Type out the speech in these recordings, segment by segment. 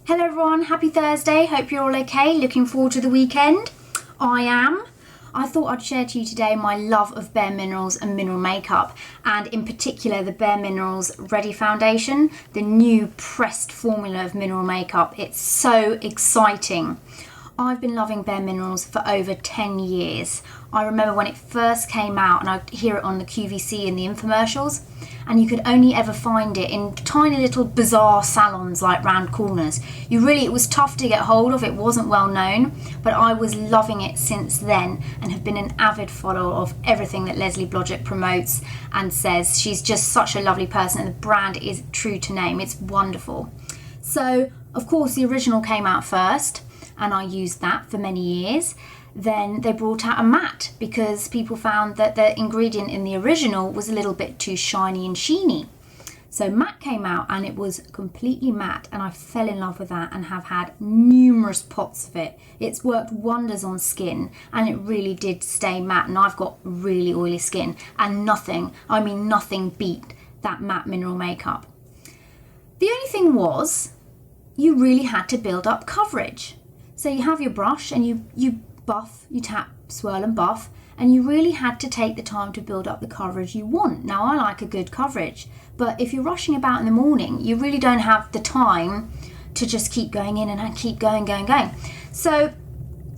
Hello everyone, happy Thursday, hope you're all okay, looking forward to the weekend. I am. I thought I'd share to you today my love of BareMinerals and mineral makeup, and in particular the BareMinerals Ready Foundation, the new pressed formula of mineral makeup. It's so exciting. I've been loving BareMinerals for over 10 years. I remember when it first came out and I'd hear it on the QVC in the infomercials, and you could only ever find it in tiny little bizarre salons like round corners. It was tough to get hold of, it wasn't well known, but I was loving it since then and have been an avid follower of everything that Leslie Blodgett promotes and says. She's just such a lovely person and the brand is true to name. It's wonderful. So, of course, the original came out first and I used that for many years. Then they brought out a matte because people found that the ingredient in the original was a little bit too shiny and sheeny. So matte came out and it was completely matte, and I fell in love with that and have had numerous pots of it. It's worked wonders on skin and it really did stay matte, and I've got really oily skin and nothing beat that matte mineral makeup. The only thing was you really had to build up coverage. So you have your brush and you buff, you tap, swirl and buff, and you really had to take the time to build up the coverage you want. Now I like a good coverage, but if you're rushing about in the morning, you really don't have the time to just keep going in and keep going. So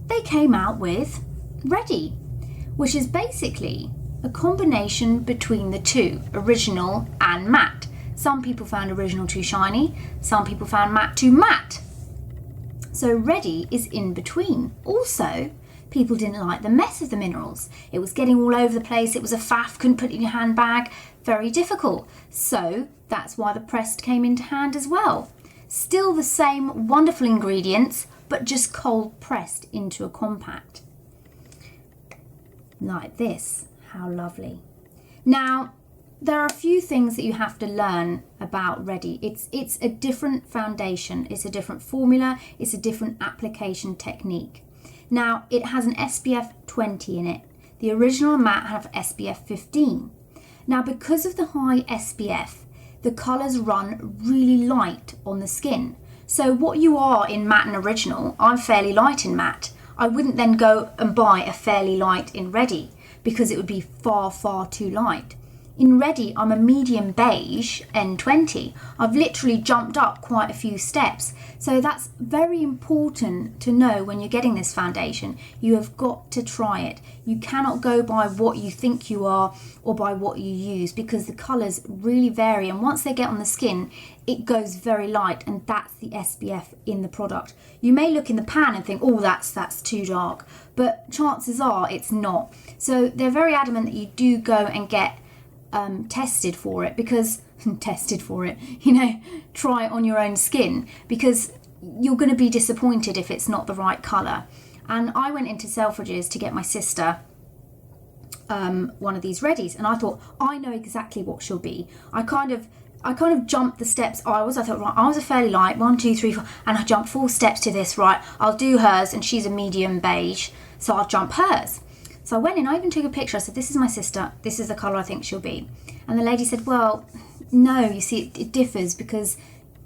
they came out with Ready, which is basically a combination between the two, original and matte. Some people found original too shiny, some people found matte too matte. So Ready is in between. Also, people didn't like the mess of the minerals. It was getting all over the place. It was a faff, couldn't put it in your handbag. Very difficult. So that's why the pressed came into hand as well. Still the same wonderful ingredients, but just cold pressed into a compact. Like this. How lovely. Now, there are a few things that you have to learn about Ready. It's a different foundation, it's a different formula, it's a different application technique. Now, it has an SPF 20 in it. The original matte have SPF 15. Now, because of the high SPF, the colours run really light on the skin. So what you are in matte and original, I'm fairly light in matte. I wouldn't then go and buy a fairly light in Ready because it would be far, far too light. In Ready, I'm a medium beige N20. I've literally jumped up quite a few steps. So that's very important to know when you're getting this foundation. You have got to try it. You cannot go by what you think you are or by what you use, because the colours really vary, and once they get on the skin, it goes very light, and that's the SPF in the product. You may look in the pan and think, oh, that's too dark, but chances are it's not. So they're very adamant that you do go and get tested for it, try it on your own skin, because you're going to be disappointed if it's not the right colour. And I went into Selfridges to get my sister one of these Readies, and I thought, I know exactly what she'll be. I kind of jumped the steps I thought, right, I was a fairly light, 1, 2, 3, 4, and I jumped 4 steps to this, right, I'll do hers, and she's a medium beige, so I'll jump hers. So I went in, I even took a picture. I said, this is my sister, this is the colour I think she'll be. And the lady said, well, no, you see, it differs, because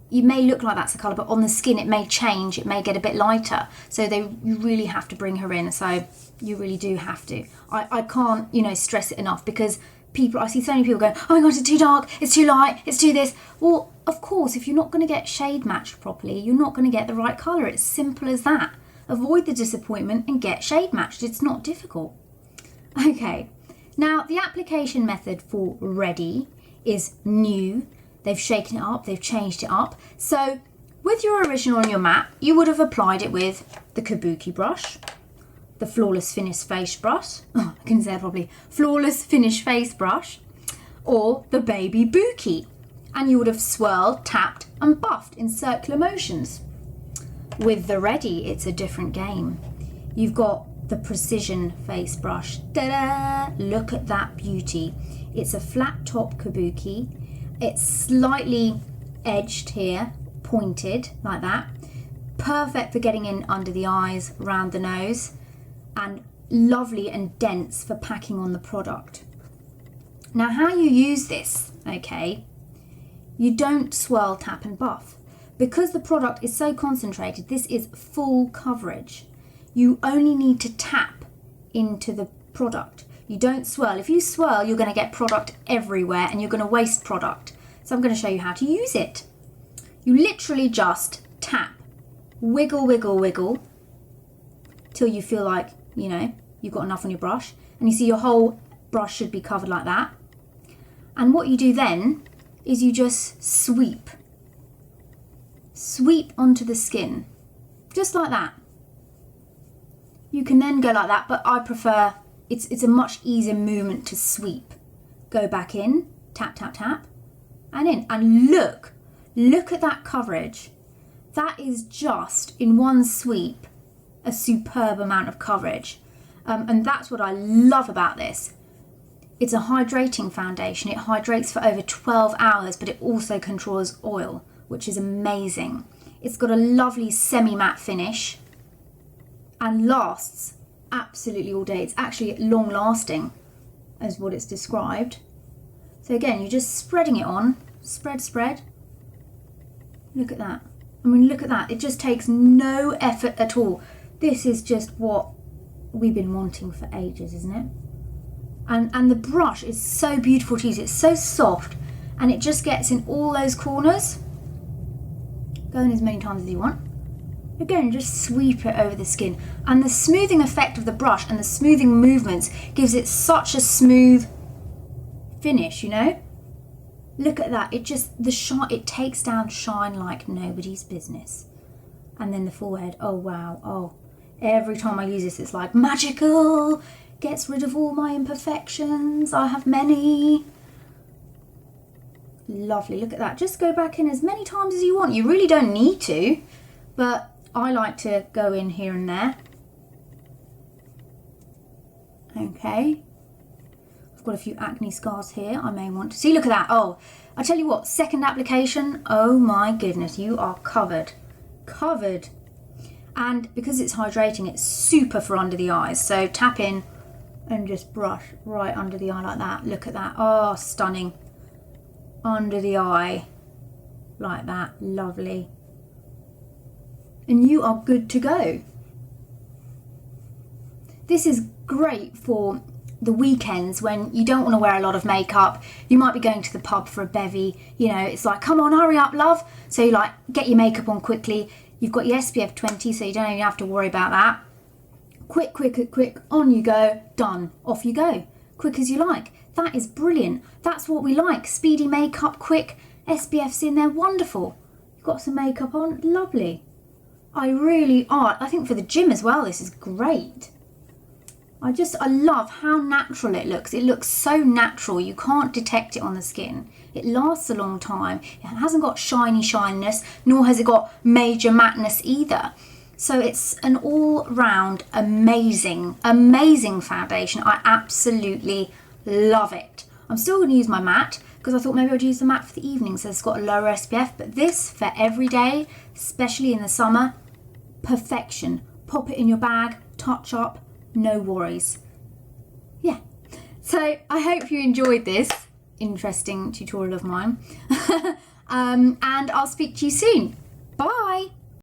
you may look like that's the colour, but on the skin it may change, it may get a bit lighter. So you really have to bring her in. So you really do have to. I can't, stress it enough, because I see so many people going, oh my God, it's too dark, it's too light, it's too this. Well, of course, if you're not going to get shade matched properly, you're not going to get the right colour. It's simple as that. Avoid the disappointment and get shade matched. It's not difficult. Okay, now the application method for Ready is new. They've shaken it up, they've changed it up. So with your original and your matte, you would have applied it with the Kabuki brush, the Flawless Finish Face brush, Flawless Finish Face brush, or the Baby Buki. And you would have swirled, tapped and buffed in circular motions. With the Ready, it's a different game. You've got the Precision Face brush. Ta-da! Look at that beauty. It's a flat top kabuki. It's slightly edged here, pointed like that. Perfect for getting in under the eyes, round the nose, and lovely and dense for packing on the product. Now, how you use this, okay, you don't swirl, tap and buff, because the product is so concentrated, this is full coverage. You only need to tap into the product. You don't swirl. If you swirl, you're going to get product everywhere and you're going to waste product. So I'm going to show you how to use it. You literally just tap, wiggle, wiggle, wiggle, till you feel like, you know, you've got enough on your brush. And you see your whole brush should be covered like that. And what you do then is you just sweep. Sweep onto the skin, just like that. You can then go like that, but I prefer, it's a much easier movement to sweep. Go back in, tap, tap, tap, and in. And look at that coverage. That is just, in one sweep, a superb amount of coverage. And that's what I love about this. It's a hydrating foundation. It hydrates for over 12 hours, but it also controls oil, which is amazing. It's got a lovely semi-matte finish and lasts absolutely all day. It's actually long lasting, as what it's described. So again, you're just spreading it on, spread, spread. Look at that. I mean, look at that. It just takes no effort at all. This is just what we've been wanting for ages, isn't it? And the brush is so beautiful to use. It's so soft and it just gets in all those corners. Go in as many times as you want. Again, just sweep it over the skin. And the smoothing effect of the brush and the smoothing movements gives it such a smooth finish, you know? Look at that. It just, it takes down shine like nobody's business. And then the forehead, oh wow, oh. Every time I use this, it's like magical. Gets rid of all my imperfections. I have many. Lovely, look at that. Just go back in as many times as you want. You really don't need to, but I like to go in here and there. Okay. I've got a few acne scars here I may want to see. Look at that. Oh, I tell you what, second application, oh my goodness, you are covered. Covered. And because it's hydrating, it's super for under the eyes. So tap in and just brush right under the eye like that. Look at that. Oh, stunning. Under the eye. Like that. Lovely. And you are good to go. This is great for the weekends when you don't want to wear a lot of makeup. You might be going to the pub for a bevy. You know, it's like, come on, hurry up, love. So you like, get your makeup on quickly. You've got your SPF 20, so you don't even have to worry about that. Quick, quick, quick, quick, on you go, done, off you go. Quick as you like. That is brilliant. That's what we like. Speedy makeup, quick, SPF's in there, wonderful. You've got some makeup on, lovely. I think for the gym as well, this is great. I love how natural it looks. It looks so natural, you can't detect it on the skin. It lasts a long time. It hasn't got shiny shininess, nor has it got major matteness either. So it's an all-round amazing, amazing foundation. I absolutely love it. I'm still going to use my matte because I thought maybe I'd use the matte for the evening, so it's got a lower SPF, but this for every day, especially in the summer, perfection. Pop it in your bag, touch up, no worries. Yeah, so I hope you enjoyed this interesting tutorial of mine. And I'll speak to you soon. Bye.